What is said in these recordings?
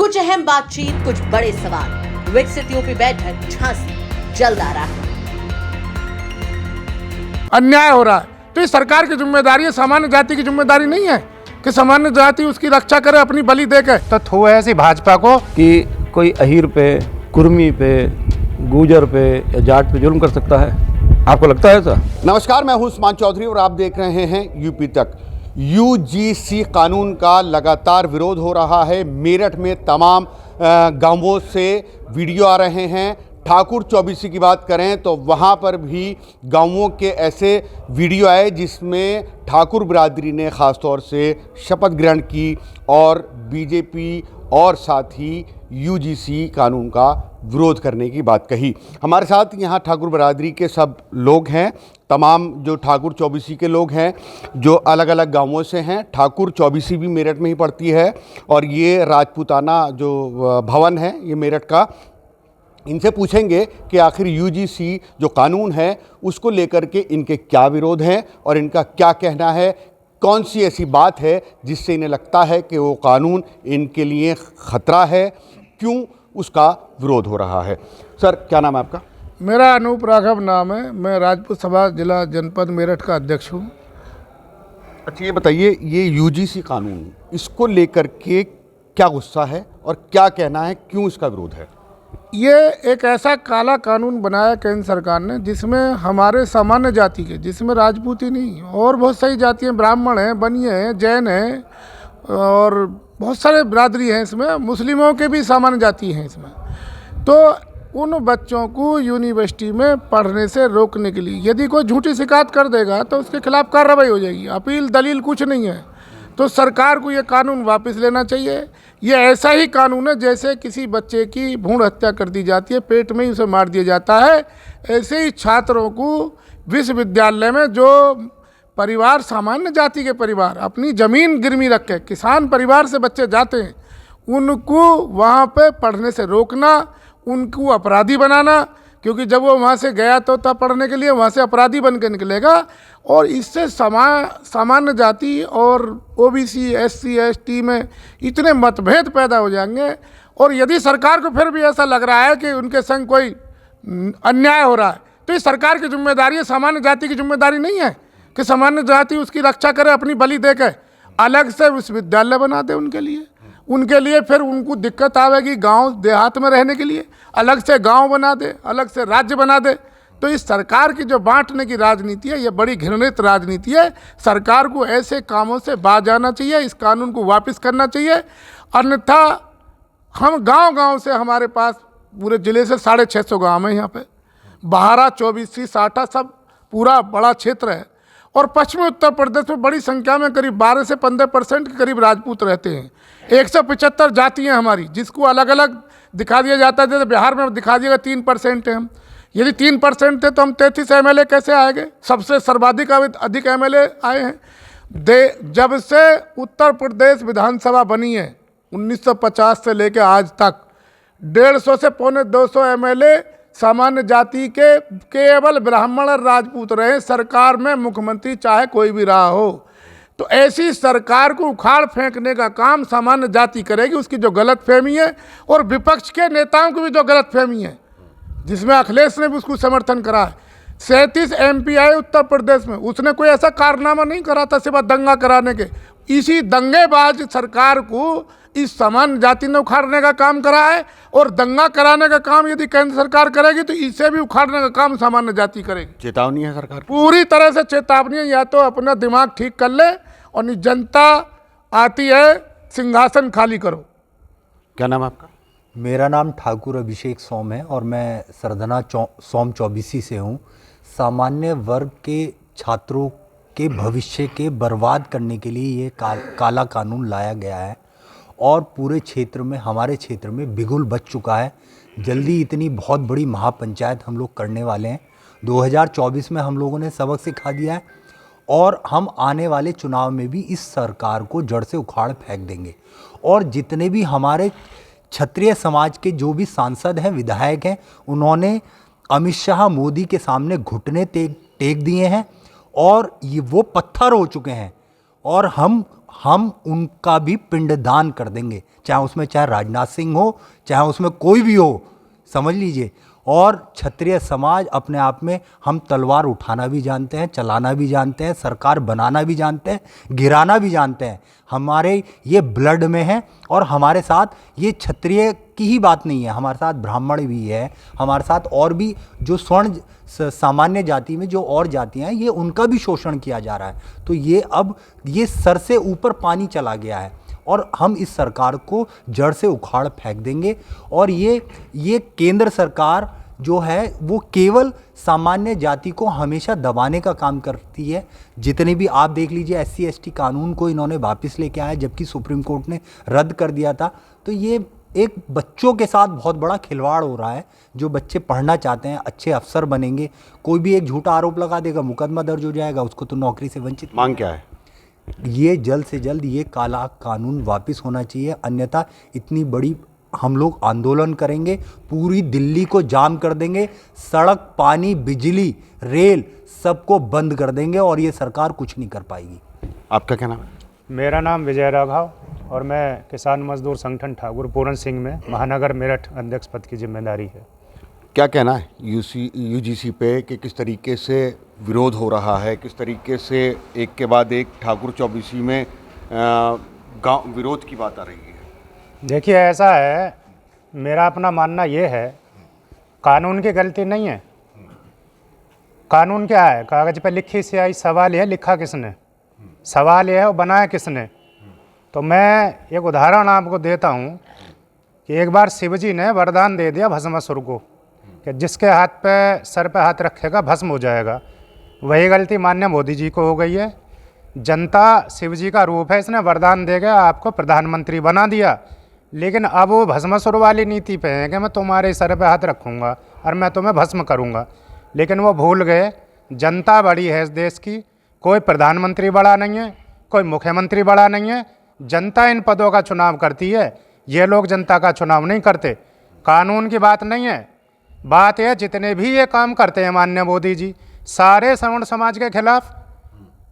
कुछ अहम बातचीत, कुछ बड़े सवाल। विकसित यूपी बैठक झांसी जल्द आ रहा है। अन्याय हो रहा है तो ये सरकार की जिम्मेदारी है, सामान्य जाति की जिम्मेदारी नहीं है कि सामान्य जाति उसकी रक्षा करे अपनी बलि देके। तो थो है ऐसी भाजपा को कि कोई अहीर पे, कुर्मी पे, गुजर पे या जाट पे जुल्म कर सकता है? आपको लगता है ऐसा? नमस्कार, मैं हूं उस्मान चौधरी और आप देख रहे हैं यूपी तक। यूजीसी कानून का लगातार विरोध हो रहा है। मेरठ में तमाम गांवों से वीडियो आ रहे हैं। ठाकुर चौबीसी की बात करें तो वहां पर भी गांवों के ऐसे वीडियो आए जिसमें ठाकुर बिरादरी ने ख़ास तौर से शपथ ग्रहण की और बीजेपी और साथ ही यूजीसी कानून का विरोध करने की बात कही। हमारे साथ यहाँ ठाकुर बिरादरी के सब लोग हैं, तमाम जो ठाकुर चौबीसी के लोग हैं जो अलग अलग गांवों से हैं। ठाकुर चौबीसी भी मेरठ में ही पड़ती है और ये राजपूताना जो भवन है ये मेरठ का। इनसे पूछेंगे कि आखिर यूजीसी जो कानून है उसको लेकर के इनके क्या विरोध हैं और इनका क्या कहना है। कौन सी ऐसी बात है जिससे इन्हें लगता है कि वो कानून इनके लिए ख़तरा है, क्यों उसका विरोध हो रहा है। सर, क्या नाम है आपका? मेरा अनूप राघव नाम है। मैं राजपूत सभा जिला जनपद मेरठ का अध्यक्ष हूँ। अच्छा, ये बताइए, ये यूजीसी कानून, इसको लेकर के क्या गुस्सा है और क्या कहना है, क्यों इसका विरोध है? ये एक ऐसा काला कानून बनाया केंद्र सरकार ने जिसमें हमारे सामान्य जाति के, जिसमें राजपूत ही नहीं और बहुत सारी जातियाँ, ब्राह्मण हैं, बनिए हैं, जैन हैं और बहुत सारे बिरादरी हैं इसमें, मुस्लिमों के भी सामान्य जाति हैं इसमें। तो उन बच्चों को यूनिवर्सिटी में पढ़ने से रोकने के लिए यदि कोई झूठी शिकायत कर देगा तो उसके खिलाफ कार्रवाई हो जाएगी। अपील दलील कुछ नहीं है। तो सरकार को ये कानून वापस लेना चाहिए। ये ऐसा ही कानून है जैसे किसी बच्चे की भ्रूण हत्या कर दी जाती है, पेट में ही उसे मार दिया जाता है, ऐसे ही छात्रों को विश्वविद्यालय में जो परिवार, सामान्य जाति के परिवार, अपनी ज़मीन गिरवी रख के किसान परिवार से बच्चे जाते हैं, उनको वहाँ पे पढ़ने से रोकना, उनको अपराधी बनाना, क्योंकि जब वो वहाँ से गया तो था पढ़ने के लिए, वहाँ से अपराधी बन के निकलेगा और इससे सामान्य जाति और ओबीसी, एससी, एसटी में इतने मतभेद पैदा हो जाएंगे। और यदि सरकार को फिर भी ऐसा लग रहा है कि उनके संग कोई अन्याय हो रहा है तो ये सरकार की जिम्मेदारी है, सामान्य जाति की जिम्मेदारी नहीं है कि सामान्य जाति उसकी रक्षा करे अपनी बलि देके। अलग से विश्वविद्यालय बना दे उनके लिए फिर उनको दिक्कत आवेगी गांव देहात में रहने के लिए। अलग से गांव बना दे, अलग से राज्य बना दे। तो इस सरकार की जो बांटने की राजनीति है ये बड़ी घृणित राजनीति है। सरकार को ऐसे कामों से बाज आना चाहिए, इस कानून को वापस करना चाहिए। अन्यथा हम गांव से, हमारे पास पूरे ज़िले से 650 गाँव हैं यहाँ पे, 12, 24, 60 सब पूरा बड़ा क्षेत्र है। और पश्चिमी उत्तर प्रदेश में बड़ी संख्या में करीब 12 से 15% के करीब राजपूत रहते हैं। 175 जातियाँ हमारी, जिसको अलग अलग दिखा दिया जाता है। जैसे बिहार में दिखा दिएगा 3% है हम। यदि 3% थे तो हम 33 MLA कैसे आएंगे? सबसे सर्वाधिक अधिक MLA आए हैं। जब से उत्तर प्रदेश विधानसभा बनी है 1950 से लेकर आज तक 150 से पौने 200 MLA सामान्य जाति के केवल ब्राह्मण और राजपूत रहे सरकार में, मुख्यमंत्री चाहे कोई भी रहा हो। तो ऐसी सरकार को उखाड़ फेंकने का काम सामान्य जाति करेगी। उसकी जो गलतफहमी है और विपक्ष के नेताओं की भी जो गलतफहमी है, जिसमें अखिलेश ने भी उसको समर्थन करा है। 37 MP आए उत्तर प्रदेश में, उसने कोई ऐसा कारनामा नहीं करा था सिवा दंगा कराने के। इसी दंगेबाज सरकार को इस सामान्य जाति ने उखाड़ने का काम करा है और दंगा कराने का काम यदि केंद्र सरकार करेगी तो इसे भी उखाड़ने का काम सामान्य जाति करेगी। चेतावनी है सरकार, पूरी तरह से चेतावनी है। या तो अपना दिमाग ठीक कर ले और जनता आती है, सिंहासन खाली करो। क्या नाम है आपका? मेरा नाम ठाकुर अभिषेक सोम है और मैं सरधना सोम चौबीसी से हूँ। सामान्य वर्ग के छात्रों के भविष्य के बर्बाद करने के लिए ये काला कानून लाया गया है और पूरे क्षेत्र में, हमारे क्षेत्र में बिगुल बच चुका है। जल्दी इतनी बहुत बड़ी महापंचायत हम लोग करने वाले हैं। 2024 में हम लोगों ने सबक सिखा दिया है और हम आने वाले चुनाव में भी इस सरकार को जड़ से उखाड़ फेंक देंगे। और जितने भी हमारे क्षत्रिय समाज के जो भी सांसद हैं, विधायक हैं, उन्होंने अमित शाह, मोदी के सामने घुटने टेक दिए हैं और ये वो पत्थर हो चुके हैं और हम हम उनका भी पिंडदान कर देंगे, चाहे राजनाथ सिंह हो, चाहे उसमें कोई भी हो, समझ लीजिए। और क्षत्रिय समाज अपने आप में, हम तलवार उठाना भी जानते हैं, चलाना भी जानते हैं, सरकार बनाना भी जानते हैं, गिराना भी जानते हैं, हमारे ये ब्लड में है। और हमारे साथ ये क्षत्रिय की ही बात नहीं है, हमारे साथ ब्राह्मण भी है, हमारे साथ और भी जो स्वर्ण सामान्य जाति में जो और जातियां हैं, ये उनका भी शोषण किया जा रहा है। तो ये अब ये सर से ऊपर पानी चला गया है और हम इस सरकार को जड़ से उखाड़ फेंक देंगे। और ये केंद्र सरकार जो है वो केवल सामान्य जाति को हमेशा दबाने का काम करती है। जितने भी आप देख लीजिए SC ST कानून को इन्होंने वापस लेके आया, जबकि सुप्रीम कोर्ट ने रद्द कर दिया था। तो ये एक बच्चों के साथ बहुत बड़ा खिलवाड़ हो रहा है। जो बच्चे पढ़ना चाहते हैं, अच्छे अफसर बनेंगे, कोई भी एक झूठा आरोप लगा देगा, मुकदमा दर्ज हो जाएगा, उसको तो नौकरी से वंचित। मांग क्या है? ये जल्द से जल्द ये काला कानून वापस होना चाहिए, अन्यथा इतनी बड़ी हम लोग आंदोलन करेंगे, पूरी दिल्ली को जाम कर देंगे, सड़क, पानी, बिजली, रेल सबको बंद कर देंगे और ये सरकार कुछ नहीं कर पाएगी। आपका क्या नाम है? मेरा नाम विजय राघव और मैं किसान मजदूर संगठन ठाकुर पूरन सिंह में महानगर मेरठ अध्यक्ष पद की जिम्मेदारी है। क्या कहना है UGC पे कि किस तरीके से विरोध हो रहा है, किस तरीके से एक के बाद एक ठाकुर चौबीसी में गांव विरोध की बात आ रही है? देखिए, ऐसा है, मेरा अपना मानना ये है, कानून की गलती नहीं है। कानून क्या है? कागज़ पे लिखी स्याही। सवाल यह है, लिखा किसने? सवाल यह है, वो बनाया किसने? तो मैं एक उदाहरण आपको देता हूँ कि एक बार शिवजी ने वरदान दे दिया भस्मासुर को कि जिसके हाथ पे, सर पे हाथ रखेगा भस्म हो जाएगा। वही गलती माननीय मोदी जी को हो गई है। जनता शिवजी का रूप है, इसने वरदान दे गया, आपको प्रधानमंत्री बना दिया, लेकिन अब वो भस्मासुर वाली नीति पे है कि मैं तुम्हारे सर पे हाथ रखूँगा और मैं तुम्हें भस्म करूँगा। लेकिन वो भूल गए, जनता बड़ी है इस देश की, कोई प्रधानमंत्री बड़ा नहीं है, कोई मुख्यमंत्री बड़ा नहीं है। जनता इन पदों का चुनाव करती है, ये लोग जनता का चुनाव नहीं करते। कानून की बात नहीं है, बात है जितने भी ये काम करते हैं माननीय मोदी जी, सारे सवर्ण समाज के खिलाफ।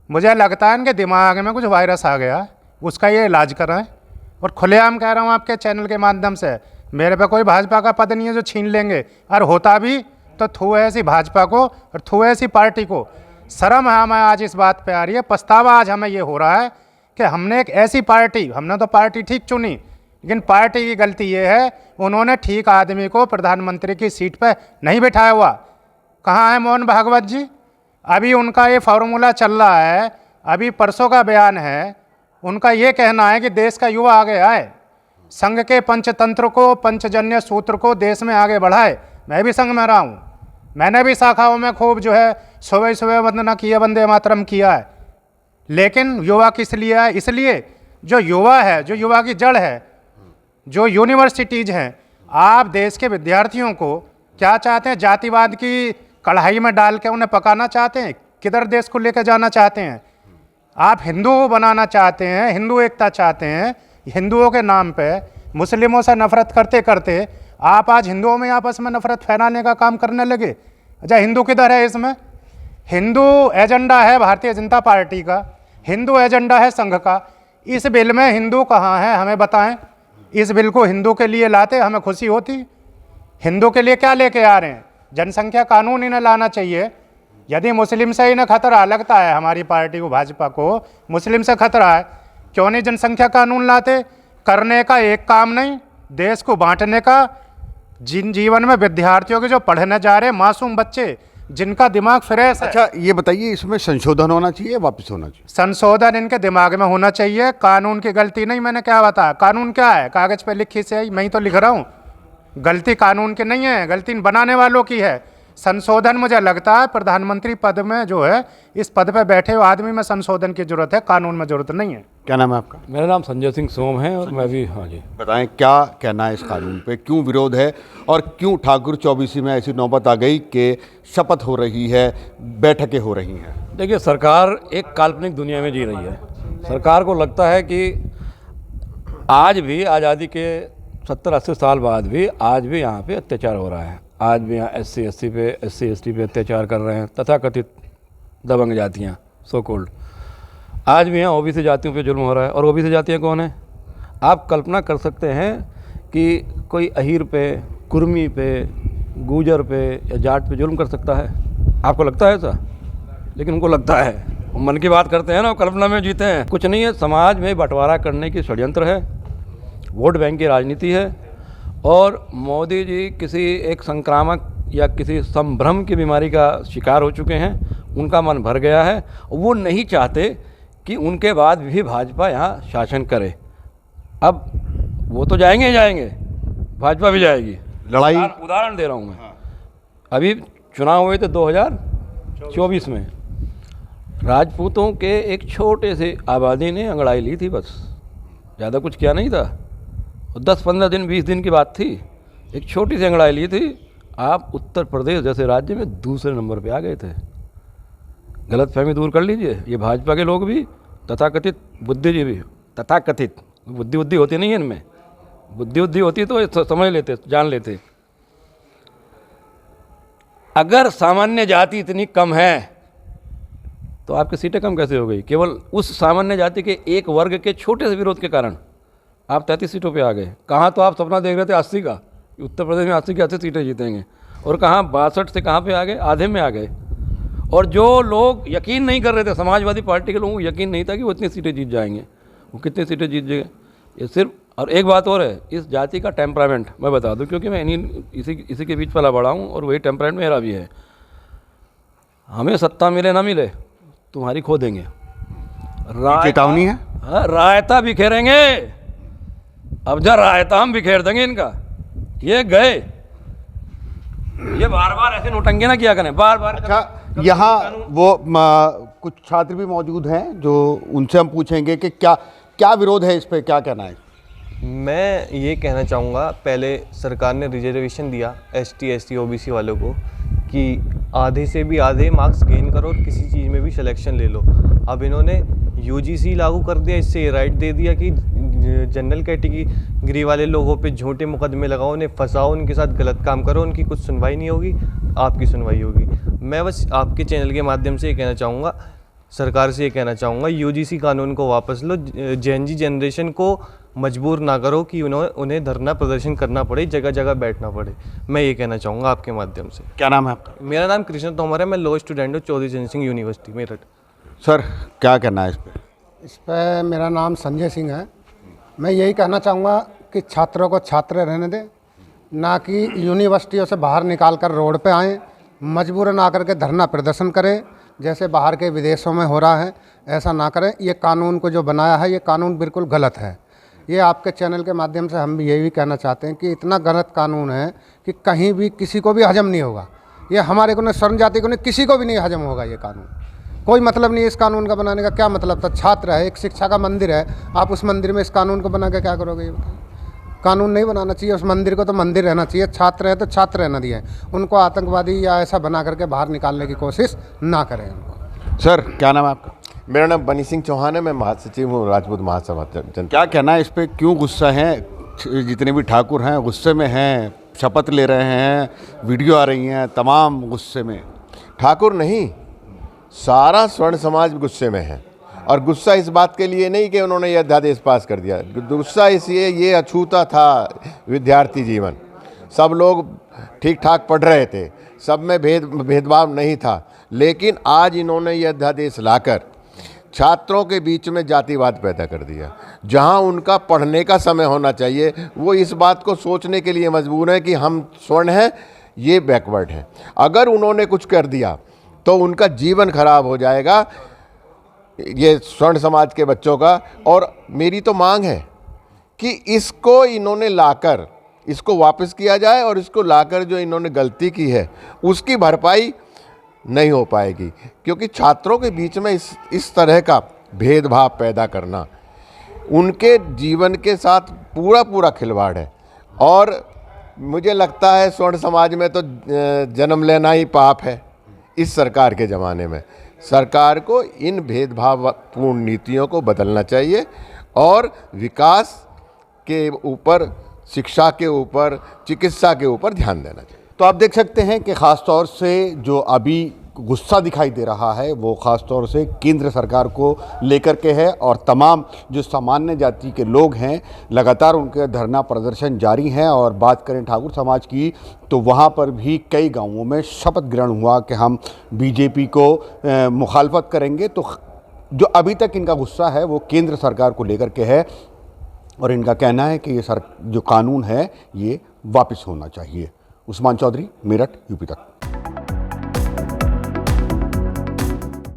मुझे लगता है इनके दिमाग में कुछ वायरस आ गया, उसका ये इलाज कर रहे हैं। और खुलेआम कह रहा हूँ आपके चैनल के माध्यम से, मेरे पे कोई भाजपा का पद नहीं है जो छीन लेंगे, और होता भी तो थू ऐसी भाजपा को और थू ऐसी पार्टी को। शर्म है हमें आज इस बात पे आ रही है, पछतावा आज हमें ये हो रहा है कि हमने एक ऐसी पार्टी, हमने तो पार्टी ठीक चुनी, लेकिन पार्टी की गलती ये है, उन्होंने ठीक आदमी को प्रधानमंत्री की सीट पर नहीं बिठाया हुआ। कहाँ है मोहन भागवत जी? अभी उनका ये फॉर्मूला चल रहा है, अभी परसों का बयान है, उनका ये कहना है कि देश का युवा आगे आए, संघ के पंचतंत्र को, पंचजन्य सूत्र को देश में आगे बढ़ाए। मैं भी संघ में रहा हूँ, मैंने भी शाखाओं में खूब जो है सुबह सुबह वंदना किया, वंदे मातरम किया है। लेकिन युवा किस लिए है? इसलिए जो युवा है, जो युवा की जड़ है, जो यूनिवर्सिटीज़ हैं, आप देश के विद्यार्थियों को क्या चाहते हैं? जातिवाद की कढ़ाई में डाल के उन्हें पकाना चाहते हैं? किधर देश को लेकर जाना चाहते हैं? आप हिंदू बनाना चाहते हैं, हिंदू एकता चाहते हैं, हिंदुओं के नाम पे मुस्लिमों से नफरत करते करते आप आज हिंदुओं में आपस में नफरत फैलाने का काम करने लगे। अच्छा, हिंदू किधर है इसमें? हिंदू एजेंडा है भारतीय जनता पार्टी का, हिंदू एजेंडा है संघ का। इस बिल में हिंदू कहाँ है, हमें बताएं। इस बिल को हिंदू के लिए लाते हमें खुशी होती। हिंदू के लिए क्या लेके आ रहे हैं? जनसंख्या कानून इन्हें लाना चाहिए। यदि मुस्लिम से इन्हें खतरा लगता है, हमारी पार्टी को, भाजपा को मुस्लिम से खतरा है, क्यों नहीं जनसंख्या कानून लाते? करने का एक काम नहीं, देश को बांटने का। जिन जीवन में विद्यार्थियों के जो पढ़ने जा रहे मासूम बच्चे, जिनका दिमाग फ्रेश है। अच्छा, ये बताइए, इसमें संशोधन होना चाहिए, वापस होना चाहिए? संशोधन इनके दिमाग में होना चाहिए। कानून की गलती नहीं, मैंने क्या बताया? कानून क्या है? कागज पे लिखी से मैं ही तो लिख रहा हूँ। गलती कानून की नहीं है, गलती बनाने वालों की है। संशोधन मुझे लगता है प्रधानमंत्री पद में जो है, इस पद पे बैठे हुए आदमी में संशोधन की जरूरत है, कानून में जरूरत नहीं है। क्या नाम है आपका? मेरा नाम संजय सिंह सोम है और मैं भी, हाँ जी। बताएं, क्या कहना है इस कानून पे, क्यों विरोध है और क्यों ठाकुर चौबीसी में ऐसी नौबत आ गई कि शपथ हो रही है, बैठकें हो रही हैं? देखिए, सरकार एक काल्पनिक दुनिया में जी रही है। सरकार को लगता है कि आज भी आज़ादी के 70-80 साल बाद भी आज भी यहाँ पे अत्याचार हो रहा है। आज भी यहाँ SC ST पे अत्याचार कर रहे हैं, तथाकथित दबंग जातियाँ, सो कॉल्ड। आज भी यहाँ ओबीसी जातियों पे जुल्म हो रहा है। और ओबीसी जातियाँ कौन है? आप कल्पना कर सकते हैं कि कोई अहीर पे, कुर्मी पे, गूजर पे या जाट पे जुल्म कर सकता है? आपको लगता है ऐसा? लेकिन उनको लगता है। वो मन की बात करते हैं ना, वो कल्पना में जीते हैं। कुछ नहीं है, समाज में बंटवारा करने की षड्यंत्र है, वोट बैंक की राजनीति है। और मोदी जी किसी एक संक्रामक या किसी संभ्रम की बीमारी का शिकार हो चुके हैं। उनका मन भर गया है। वो नहीं चाहते कि उनके बाद भी भाजपा यहाँ शासन करे। अब वो तो जाएंगे ही जाएंगे, भाजपा भी जाएगी। लड़ाई उदाहरण दे रहा हूँ मैं। अभी चुनाव हुए थे 2024 में, राजपूतों के एक छोटे से आबादी ने अंगड़ाई ली थी, बस, ज़्यादा कुछ किया नहीं था। 10-15 दिन 20 दिन की बात थी, एक छोटी सी अंगड़ाई ली थी। आप उत्तर प्रदेश जैसे राज्य में दूसरे नंबर पे आ गए थे। गलतफहमी दूर कर लीजिए। ये भाजपा के लोग भी, तथाकथित बुद्धिजीवी, तथाकथित बुद्धि होती नहीं है इनमें। बुद्धि होती तो समझ लेते, जान लेते। अगर सामान्य जाति इतनी कम है तो आपकी सीटें कम कैसे हो गई? केवल उस सामान्य जाति के एक वर्ग के छोटे से विरोध के कारण आप 33 सीटों पे आ गए। कहाँ तो आप सपना देख रहे थे 80 का, उत्तर प्रदेश में 80 की 80 सीटें जीतेंगे, और कहाँ 62 से कहाँ पे आ गए, आधे में आ गए। और जो लोग यकीन नहीं कर रहे थे, समाजवादी पार्टी के लोगों को यकीन नहीं था कि वो इतनी सीटें जीत जाएंगे, वो कितनी सीटें जीत जाएंगे। ये सिर्फ, और एक बात और है, इस जाति का टेम्परामेंट मैं बता दूं, क्योंकि मैं इसी के बीच पला बड़ा हूँ और वही टेम्परामेंट मेरा भी है। हमें सत्ता मिले ना मिले, तुम्हारी खो देंगे। चेतावनी है। हाँ, रायता बिखेरेंगे। अब जब रायता हम बिखेर देंगे इनका, ये गए। ये बार बार ऐसे नोटंगे ना किया करें, बार बार। अच्छा, यहाँ वो कुछ छात्र भी मौजूद हैं जो उनसे हम पूछेंगे कि क्या विरोध है इस पे, क्या कहना है। मैं ये कहना चाहूँगा, पहले सरकार ने रिजर्वेशन दिया ST SC OBC वालों को कि आधे से भी आधे मार्क्स गेन करो और किसी चीज़ में भी सिलेक्शन ले लो। अब इन्होंने UGC लागू कर दिया, इससे ये राइट दे दिया कि जनरल कैटेगरी वाले लोगों पे झूठे मुकदमे लगाओ, उन्हें फंसाओ, उनके साथ गलत काम करो, उनकी कुछ सुनवाई नहीं होगी, आपकी सुनवाई होगी। मैं बस आपके चैनल के माध्यम से ये कहना चाहूँगा, सरकार से ये कहना चाहूँगा, UGC कानून को वापस लो। Gen Z जनरेशन को मजबूर ना करो कि उन्हें धरना प्रदर्शन करना पड़े, जगह जगह बैठना पड़े। मैं ये कहना चाहूँगा आपके माध्यम से। क्या नाम है आपका? मेरा नाम कृष्ण तोमर है, मैं लॉ स्टूडेंट हूँ चौधरी चरण सिंह यूनिवर्सिटी मेरठ। सर, क्या कहना है इस पे? इस पर मेरा नाम संजय सिंह है। मैं यही कहना चाहूँगा कि छात्रों को छात्र रहने दें, ना कि यूनिवर्सिटियों से बाहर निकाल कर रोड पे आएँ, मजबूरन आकर के धरना प्रदर्शन करें, जैसे बाहर के विदेशों में हो रहा है। ऐसा ना करें। ये कानून को जो बनाया है, ये कानून बिल्कुल गलत है। ये आपके चैनल के माध्यम से हम भी यही कहना चाहते हैं कि इतना गलत कानून है कि कहीं भी किसी को भी हजम नहीं होगा। ये हमारे को नहीं, स्वर्ण जाति को नहीं, किसी को भी नहीं हजम होगा ये कानून। कोई मतलब नहीं, इस कानून का बनाने का क्या मतलब था? छात्र है, एक शिक्षा का मंदिर है, आप उस मंदिर में इस कानून को बना के क्या करोगे? ये बताइए। कानून नहीं बनाना चाहिए उस मंदिर को, तो मंदिर रहना चाहिए। छात्र है तो छात्र रहना दिए, उनको आतंकवादी या ऐसा बना करके बाहर निकालने की कोशिश ना करें उनको। सर, क्या नाम है आपका? मेरा नाम बनी सिंह चौहान है, मैं महासचिव हूँ राजपूत महासभा जनता। क्या कहना है इस पे, क्यों गुस्सा है? जितने भी ठाकुर हैं गुस्से में हैं, शपथ ले रहे हैं, वीडियो आ रही हैं, तमाम गुस्से में। ठाकुर नहीं, सारा स्वर्ण समाज गुस्से में है। और गुस्सा इस बात के लिए नहीं कि उन्होंने यह अध्यादेश पास कर दिया, गुस्सा इसलिए ये अछूता था विद्यार्थी जीवन। सब लोग ठीक ठाक पढ़ रहे थे, सब में भेदभाव नहीं था, लेकिन आज इन्होंने यह अध्यादेश लाकर छात्रों के बीच में जातिवाद पैदा कर दिया। जहां उनका पढ़ने का समय होना चाहिए, वो इस बात को सोचने के लिए मजबूर हैं कि हम स्वर्ण हैं, ये बैकवर्ड हैं। अगर उन्होंने कुछ कर दिया तो उनका जीवन खराब हो जाएगा, ये स्वर्ण समाज के बच्चों का। और मेरी तो मांग है कि इसको इन्होंने लाकर, इसको वापस किया जाए, और इसको लाकर जो इन्होंने गलती की है उसकी भरपाई नहीं हो पाएगी, क्योंकि छात्रों के बीच में इस तरह का भेदभाव पैदा करना उनके जीवन के साथ पूरा खिलवाड़ है। और मुझे लगता है स्वर्ण समाज में तो जन्म लेना ही पाप है इस सरकार के ज़माने में। सरकार को इन भेदभावपूर्ण नीतियों को बदलना चाहिए और विकास के ऊपर, शिक्षा के ऊपर, चिकित्सा के ऊपर ध्यान देना चाहिए। तो आप देख सकते हैं कि ख़ास तौर से जो अभी गुस्सा दिखाई दे रहा है वो ख़ास तौर से केंद्र सरकार को लेकर के है और तमाम जो सामान्य जाति के लोग हैं लगातार उनके धरना प्रदर्शन जारी हैं। और बात करें ठाकुर समाज की तो वहाँ पर भी कई गांवों में शपथ ग्रहण हुआ कि हम बीजेपी को मुखालफत करेंगे। तो जो अभी तक इनका गुस्सा है वो केंद्र सरकार को लेकर के है और इनका कहना है कि ये जो कानून है ये वापस होना चाहिए। उस्मान चौधरी, मेरठ, यूपी तक।